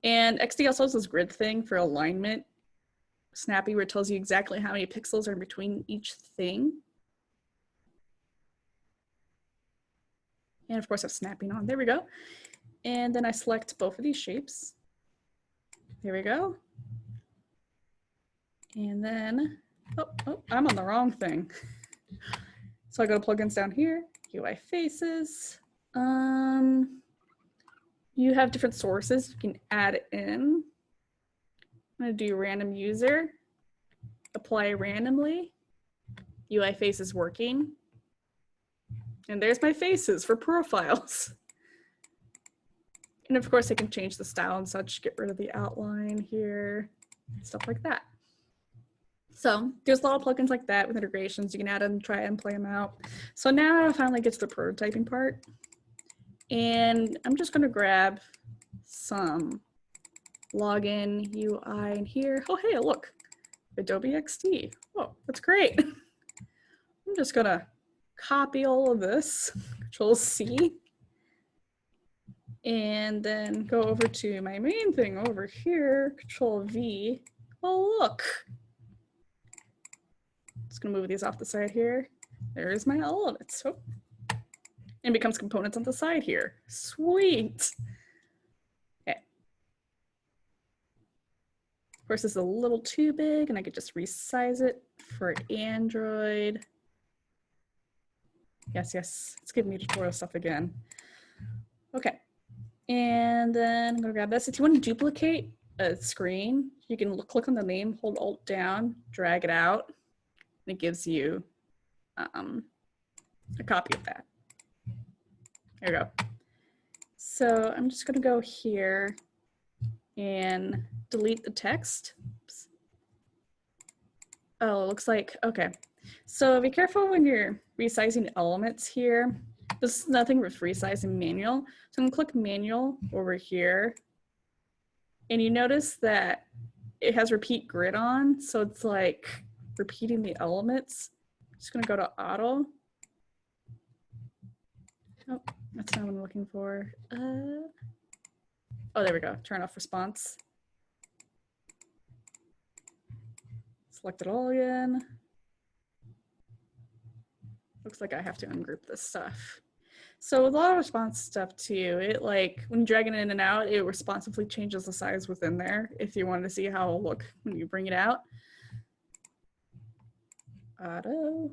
And XD also has this grid thing for alignment, snappy, where it tells you exactly how many pixels are in between each thing. And of course I have snapping on, there we go. And then I select both of these shapes. There we go. And then, oh, I'm on the wrong thing. So I go to plugins down here, UI Faces. You have different sources you can add in. I'm gonna do random user, apply randomly, UI Faces working. And there's my faces for profiles. And of course I can change the style and such, get rid of the outline here, stuff like that. So there's a lot of plugins like that with integrations. You can add them, try and play them out. So now I finally get to the prototyping part. And I'm just gonna grab some login UI in here. Oh, hey, look, Adobe XD. Oh, that's great. I'm just gonna copy all of this, Control C, and then go over to my main thing over here, Control V. Oh, look. Just gonna move these off the side here. There's my elements. Oh. And becomes components on the side here. Sweet. Okay. Of course, this is a little too big and I could just resize it for Android. Yes, it's giving me tutorial stuff again. Okay. And then I'm gonna grab this. If you want to duplicate a screen, you can click on the name, hold Alt down, drag it out, and it gives you a copy of that. There you go. So I'm just gonna go here and delete the text. Oops. Oh, it looks like, okay. So be careful when you're resizing elements here. This is nothing with resizing manual. So I'm gonna click manual over here. And you notice that it has repeat grid on. So it's like repeating the elements. I'm just gonna go to auto. Oh, that's not what I'm looking for. Oh, there we go, turn off response. Select it all again. Looks like I have to ungroup this stuff. So with a lot of response stuff too, it like when you drag it in and out, it responsively changes the size within there if you wanted to see how it'll look when you bring it out. Auto.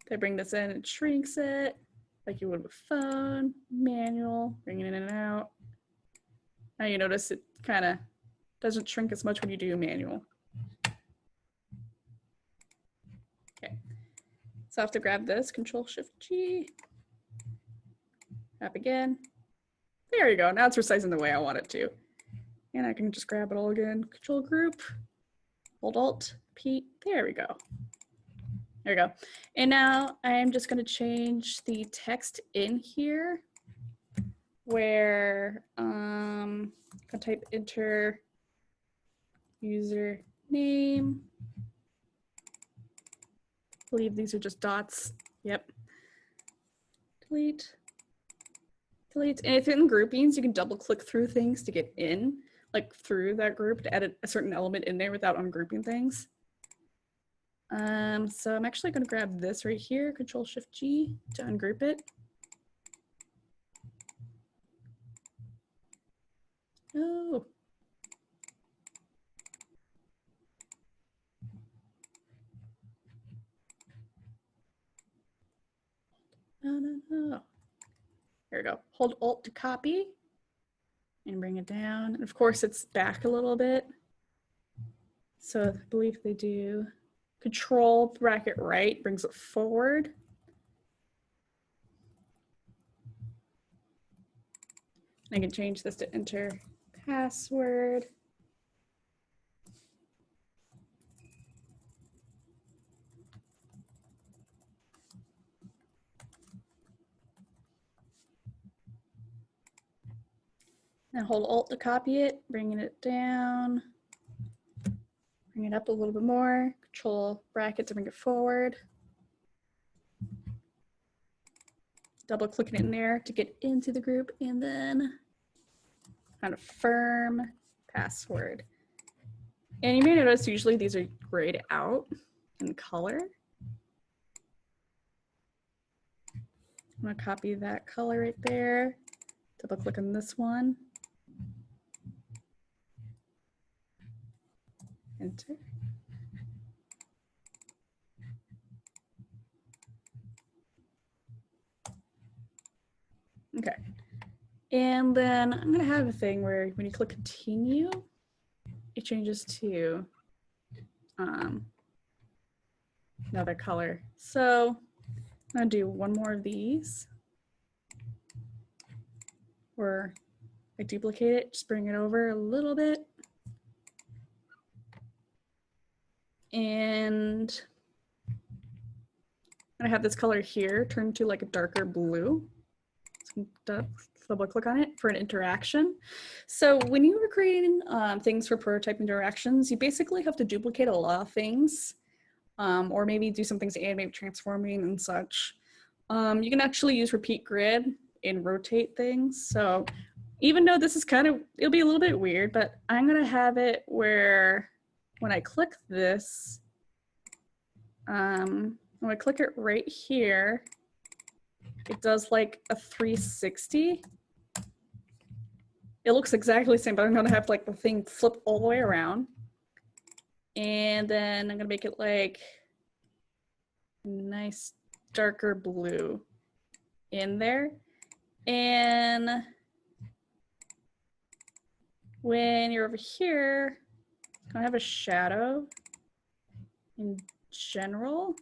If I bring this in, it shrinks it like you would with phone, manual, bring it in and out. Now you notice it kind of doesn't shrink as much when you do manual. Okay, so I have to grab this, Control Shift G, tap again. There you go, now it's resizing the way I want it to. And I can just grab it all again, Control Group, hold Alt, P, there we go. There we go. And now I am just going to change the text in here where I type enter user name. I believe these are just dots. Yep. Delete. Delete. And if in groupings, you can double click through things to get in, like through that group to edit a certain element in there without ungrouping things. So I'm actually going to grab this right here, Control Shift G to ungroup it. Oh. No. Here we go. Hold Alt to copy. and bring it down. And of course, it's back a little bit. So I believe they do Control bracket right brings it forward. I can change this to enter password. And hold Alt to copy it, bringing it down. Bring it up a little bit more. Control bracket to bring it forward. Double clicking it in there to get into the group, and then confirm password. And you may notice usually these are grayed out in color. I'm gonna copy that color right there. Double click on this one. Enter. Okay. And then I'm gonna have a thing where when you click continue, it changes to another color. So I'm gonna do one more of these where I duplicate it, just bring it over a little bit. And I'm gonna have this color here turn to like a darker blue. So double click on it for an interaction. So when you were creating things for prototype interactions, you basically have to duplicate a lot of things, or maybe do some things to animate transforming and such. You can actually use repeat grid and rotate things. So even though this is it'll be a little bit weird, but I'm gonna have it where when I click this, when I click it right here, it does like a 360. It looks exactly the same, but I'm gonna have like the thing flip all the way around. And then I'm gonna make it like nice darker blue in there. And when you're over here, it's gonna have a shadow in general,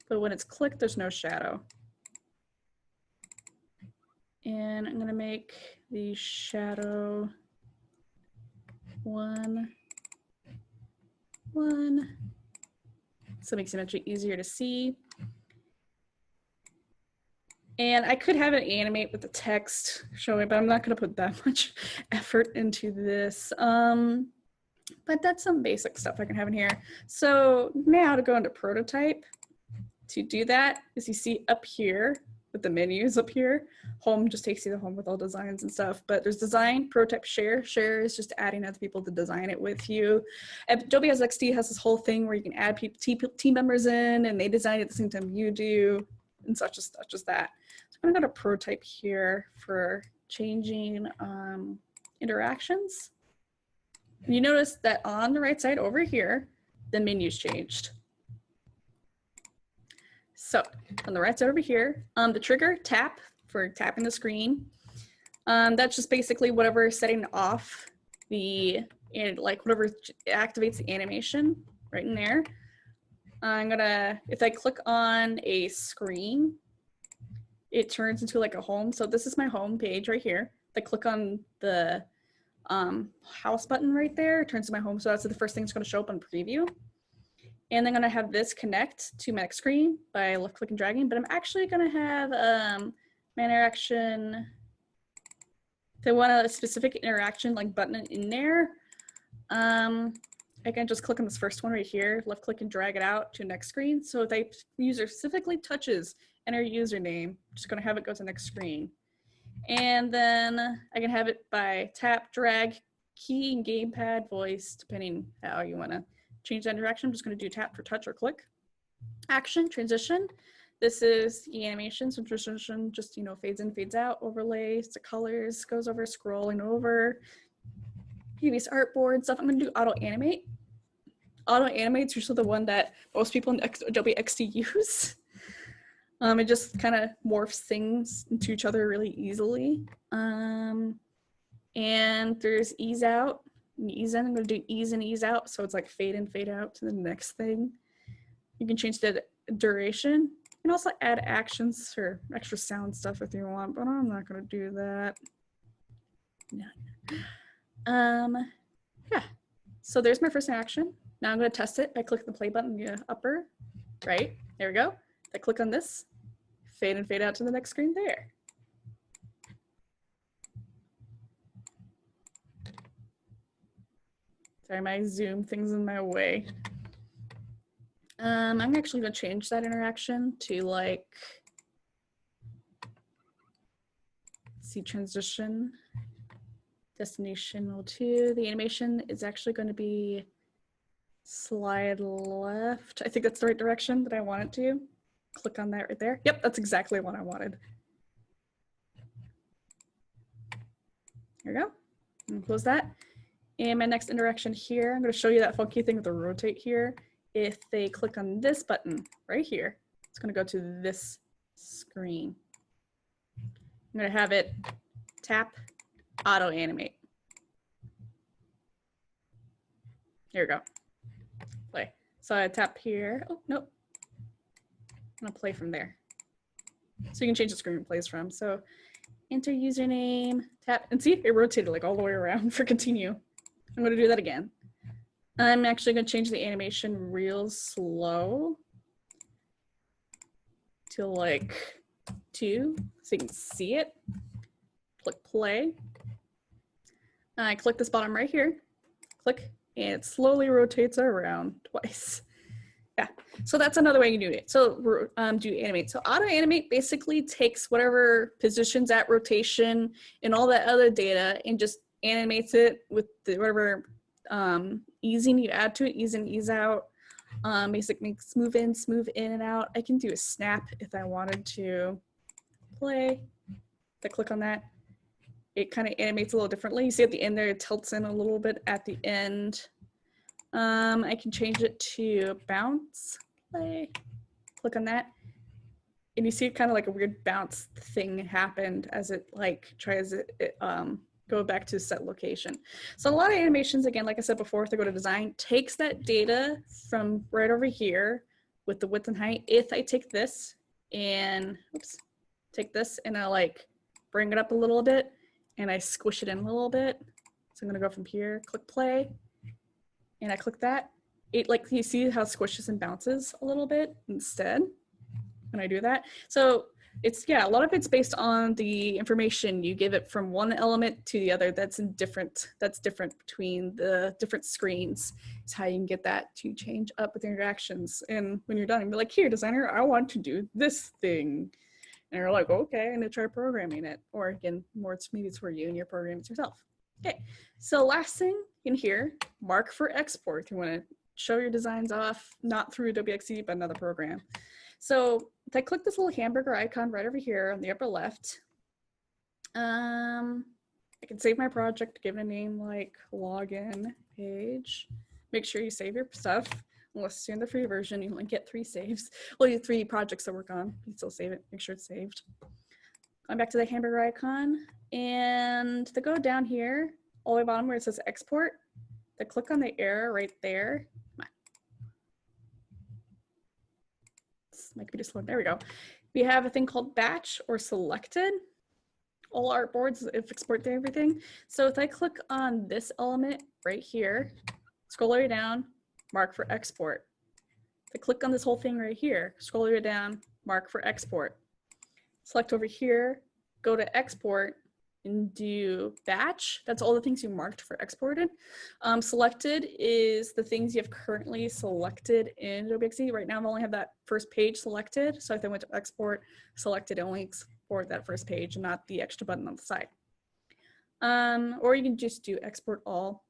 but when it's clicked, there's no shadow. And I'm gonna make the shadow 1, 1. So it makes it much easier to see. And I could have it animate with the text showing, but I'm not gonna put that much effort into this. But that's some basic stuff I can have in here. So now to go into prototype, to do that, as you see up here, with the menus up here, home just takes you to home with all designs and stuff, but there's design, prototype, share. Share is just adding other people to design it with you. Adobe XD has this whole thing where you can add team members in and they design it at the same time you do, and such as that. So I'm gonna go to prototype here for changing interactions. And you notice that on the right side over here, the menu's changed. So on the right side over here, the trigger tap for tapping the screen. That's just basically whatever setting off whatever activates the animation right in there. If I click on a screen, it turns into like a home. So this is my home page right here. If I click on the house button right there, it turns to my home. So that's the first thing that's going to show up on preview. And I'm going to have this connect to my next screen by left click and dragging, but I'm actually going to have my interaction. If I want a specific interaction like button in there, I can just click on this first one right here, left click and drag it out to next screen. So if the user specifically touches enter username, I'm just going to have it go to the next screen. And then I can have it by tap, drag, key, and gamepad, voice, depending how you want to change that interaction. I'm just going to do tap for touch or click. Action, transition. This is the animation. So transition just, fades in, fades out, overlays, the colors, goes over, scrolling over, previous artboard stuff. I'm going to do auto animate. Auto animate's usually the one that most people in Adobe XD use. It just kind of morphs things into each other really easily. And And there's ease out and ease in. I'm going to do ease in, ease out. So it's like fade in, fade out to the next thing. You can change the duration and also add actions or extra sound stuff if you want, but I'm not going to do that. No. Yeah. So there's my first action. Now I'm going to test it. I click the play button, the upper right. There we go. I click on this, fade and fade out to the next screen there. Sorry, my Zoom thing's in my way. I'm actually going to change that interaction to like, see transition, destination 02. The animation is actually going to be slide left. I think that's the right direction that I want it to. Click on that right there. Yep, that's exactly what I wanted. Here we go. And close that. And my next interaction here, I'm going to show you that funky thing with the rotate here. If they click on this button right here, it's going to go to this screen. I'm going to have it tap, auto animate. Here we go. Play. So I tap here. Oh, nope. I'm going to play from there. So you can change the screen it plays from. So enter username, tap, and see, it rotated like all the way around for continue. I'm going to do that again. I'm actually going to change the animation real slow to like 2 so you can see it. Click play. I click this bottom right here, click, and it slowly rotates around twice. Yeah, so that's another way you do it. So do animate. So auto animate basically takes whatever positions at rotation and all that other data and just animates it with the, whatever easing you add to it, ease in, ease out. Basic makes move in and out. I can do a snap if I wanted to. Play. If I click on that, it kind of animates a little differently. You see at the end there, it tilts in a little bit at the end. I can change it to bounce. Play. Click on that. And you see kind of like a weird bounce thing happened as it like tries it go back to set location. So a lot of animations, again, like I said before, if they go to design, takes that data from right over here with the width and height. If I take this and, oops, take this and I like bring it up a little bit and I squish it in a little bit. So I'm gonna go from here, click play, and I click that. It like, you see how it squishes and bounces a little bit instead when I do that. So it's, yeah, a lot of it's based on the information you give it from one element to the other. That's different between the different screens. It's how you can get that to change up with interactions. And when you're done, you'll be like, here, designer, I want to do this thing. And you're like, okay, and then try programming it. Or again, more it's maybe it's for you and you're programming it yourself. Okay, so last thing in here, mark for export. You want to show your designs off, not through Adobe XD, but another program. So if I click this little hamburger icon right over here on the upper left, I can save my project, give it a name like login page. Make sure you save your stuff. Unless you're in the free version, you only get 3 saves. Well, you have 3 projects to work on. You can still save it, make sure it's saved. Going back to the hamburger icon, and to go down here, all the way bottom where it says export, to click on the arrow right there. My computer's slow. There we go. We have a thing called batch or selected. All artboards export to everything. So if I click on this element right here, scroll all the way down, mark for export. If I click on this whole thing right here, scroll all the way down, mark for export. Select over here, go to export and do batch. That's all the things you marked for exported. Selected is the things you have currently selected in Adobe XD. Right now I only have that first page selected. So if I went to export, selected, only export that first page and not the extra button on the side. Or you can just do export all,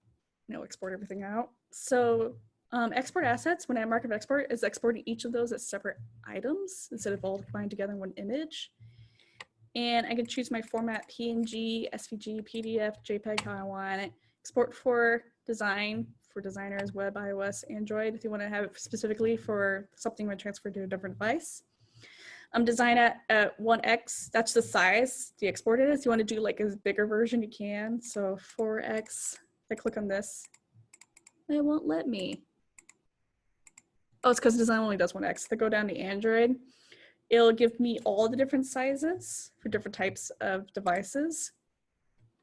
export everything out. So export assets, when I mark of export, is exporting each of those as separate items instead of all combined together in one image. And I can choose my format, PNG, SVG, PDF, JPEG, how I want it. Export for design, for designers, web, iOS, Android, if you want to have it specifically for something to transfer to a different device. Design at 1x, that's the size to export it as. You want to do like a bigger version, you can. So 4x, if I click on this, it won't let me. Oh, it's because design only does 1x. If I go down to Android, it'll give me all the different sizes for different types of devices.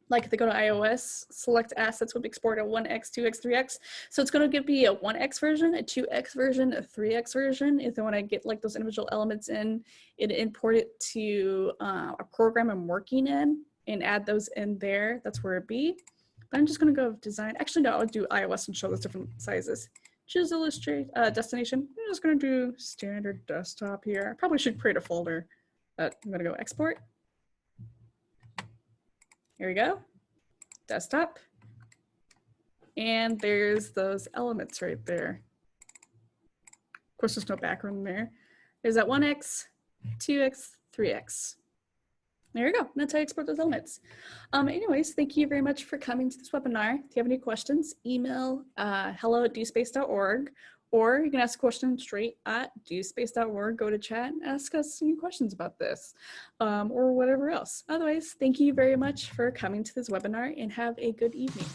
Like if they go to iOS, select assets will be exported at 1x, 2x, 3x. So it's going to give me a 1x version, a 2x version, a 3x version. If I want to get like those individual elements in, import it to a program I'm working in and add those in there. That's where it'd be. But I'm just going to go design. Actually, no, I'll do iOS and show those different sizes. Choose illustrate destination. I'm just going to do standard desktop here. I probably should create a folder. I'm going to go export. Here we go, desktop. And there's those elements right there. Of course, there's no background there. There's that 1x, 2x, 3x. There you go, that's how you export those elements. Anyways, thank you very much for coming to this webinar. If you have any questions, email hello@dospace.org, or you can ask a question straight at dospace.org. Go to chat and ask us any questions about this or whatever else. Otherwise, thank you very much for coming to this webinar and have a good evening.